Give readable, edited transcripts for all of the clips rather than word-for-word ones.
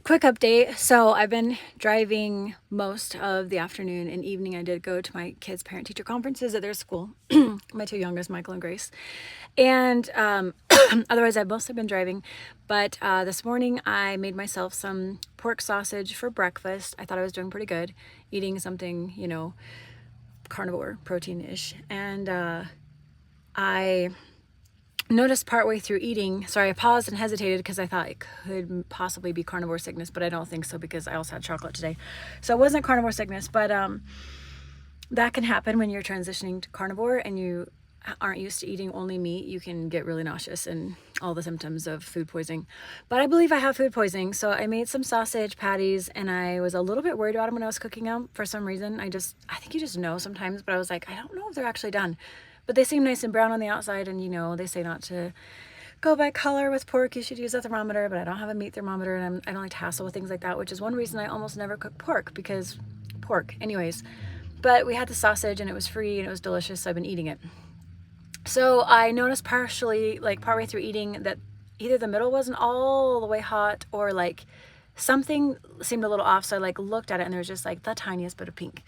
Quick update. So I've been driving most of the afternoon and evening. I did go to my kids' parent-teacher conferences at their school, my two youngest, Michael and Grace. And otherwise, I've mostly been driving. But this morning, I made myself some pork sausage for breakfast. I thought I was doing pretty good, eating something, carnivore, protein-ish. And I noticed partway through eating, sorry, I paused and hesitated because I thought it could possibly be carnivore sickness, but I don't think so because I also had chocolate today. So it wasn't carnivore sickness, but that can happen when you're transitioning to carnivore and you aren't used to eating only meat. You can get really nauseous and all the symptoms of food poisoning. But I believe I have food poisoning. So I made some sausage patties and I was a little bit worried about them when I was cooking them for some reason. I think you just know sometimes, but I was like, I don't know if they're actually done. But they seem nice and brown on the outside, and they say not to go by color with pork. You should use a thermometer, but I don't have a meat thermometer, and I don't like to hassle with things like that, which is one reason I almost never cook pork, because pork. Anyways, but we had the sausage, and it was free, and it was delicious, so I've been eating it. So I noticed partially, like partway through eating, that either the middle wasn't all the way hot, or like something seemed a little off. So I like looked at it and there was just like the tiniest bit of pink.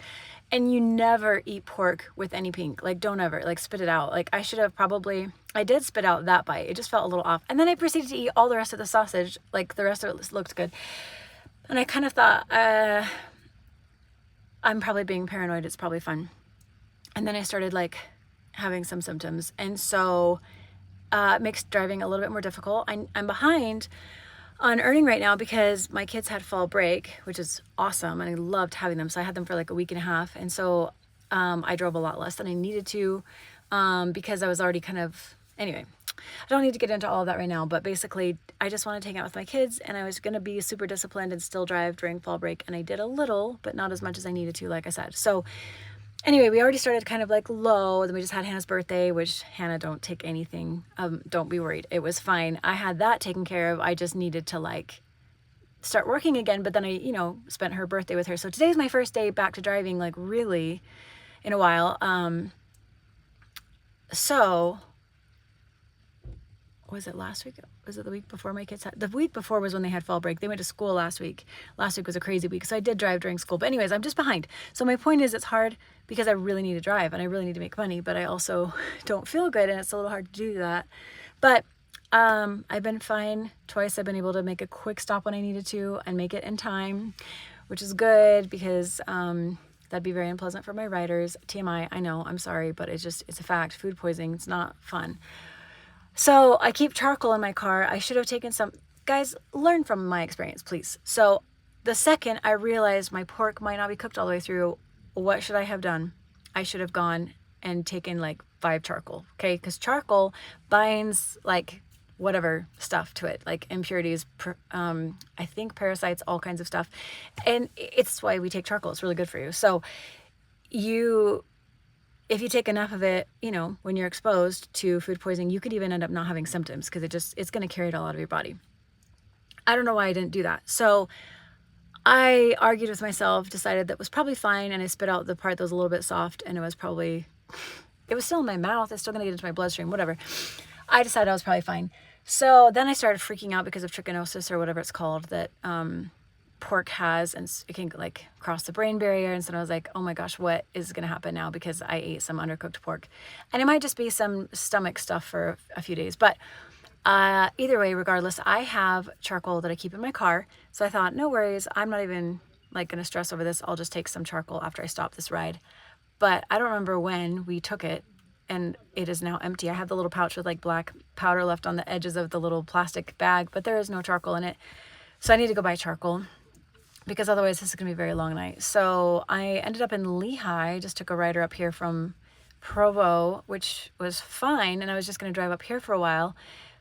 And you never eat pork with any pink. Like, don't ever, like, spit it out. Like, I did spit out that bite. It just felt a little off. And then I proceeded to eat all the rest of the sausage. Like, the rest of it looked good. And I kind of thought, I'm probably being paranoid. It's probably fun. And then I started like having some symptoms. And so it makes driving a little bit more difficult. I'm behind on earning right now because my kids had fall break, which is awesome, and I loved having them. So I had them for like a week and a half, and so I drove a lot less than I needed to because I was already anyway. I don't need to get into all of that right now, but basically I just wanted to hang out with my kids, and I was going to be super disciplined and still drive during fall break, and I did a little, but not as much as I needed to, like I said. So anyway, we already started kind of like low. Then we just had Hannah's birthday, which Hannah, don't take anything. Don't be worried. It was fine. I had that taken care of. I just needed to like start working again. But then I, spent her birthday with her. So today's my first day back to driving, like really in a while. So was it last week? Was it the week before my kids had? The week before was when they had fall break. They went to school last week. Last week was a crazy week, so I did drive during school. But anyways, I'm just behind. So my point is, it's hard because I really need to drive and I really need to make money, but I also don't feel good, and it's a little hard to do that. But I've been fine. Twice I've been able to make a quick stop when I needed to and make it in time, which is good because that'd be very unpleasant for my riders. TMI, I know, I'm sorry, but it's a fact. Food poisoning, it's not fun. So I keep charcoal in my car. I should have taken some. Guys, learn from my experience, please. So the second I realized my pork might not be cooked all the way through, what should I have done? I should have gone and taken like 5 charcoal, okay? Because charcoal binds like whatever stuff to it, like impurities, I think parasites, all kinds of stuff. And it's why we take charcoal. It's really good for you. So if you take enough of it, when you're exposed to food poisoning, you could even end up not having symptoms because it's going to carry it all out of your body. I don't know why I didn't do that. So I argued with myself, decided that was probably fine, and I spit out the part that was a little bit soft, and it was still in my mouth. It's still going to get into my bloodstream, whatever. I decided I was probably fine. So then I started freaking out because of trichinosis or whatever it's called that pork has, and it can like cross the brain barrier. And so I was like, oh my gosh, what is going to happen now because I ate some undercooked pork? And it might just be some stomach stuff for a few days. But either way, regardless, I have charcoal that I keep in my car. So I thought, no worries. I'm not even like going to stress over this. I'll just take some charcoal after I stop this ride. But I don't remember when we took it, and it is now empty. I have the little pouch with like black powder left on the edges of the little plastic bag, but there is no charcoal in it. So I need to go buy charcoal because otherwise this is going to be a very long night. So I ended up in Lehigh, just took a rider up here from Provo, which was fine. And I was just going to drive up here for a while.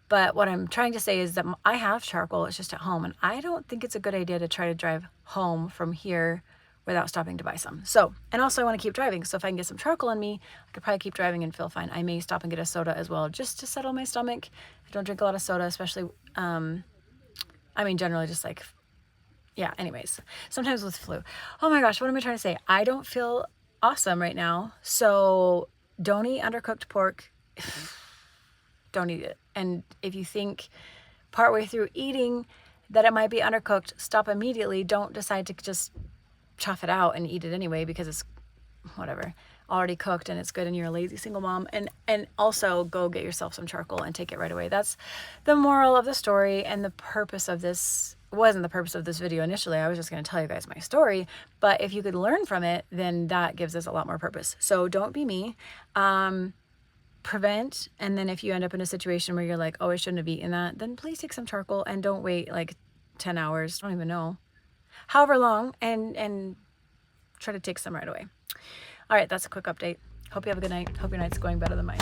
But what I'm trying to say is that I have charcoal, it's just at home. And I don't think it's a good idea to try to drive home from here without stopping to buy some. So, and also I want to keep driving. So if I can get some charcoal in me, I could probably keep driving and feel fine. I may stop and get a soda as well, just to settle my stomach. I don't drink a lot of soda, especially, generally just like, yeah, anyways, sometimes with flu. Oh my gosh, what am I trying to say? I don't feel awesome right now. So don't eat undercooked pork. Don't eat it. And if you think partway through eating that it might be undercooked, stop immediately. Don't decide to just chuff it out and eat it anyway because it's whatever, already cooked and it's good and you're a lazy single mom. And also go get yourself some charcoal and take it right away. That's the moral of the story. And the purpose of this wasn't the purpose of this video initially. I was just going to tell you guys my story, but if you could learn from it, then that gives us a lot more purpose. So don't be me. Prevent. And then if you end up in a situation where you're like, oh, I shouldn't have eaten that, then please take some charcoal and don't wait like 10 hours. I don't even know. However long, and try to take some right away. All right, that's a quick update. Hope you have a good night. Hope your night's going better than mine.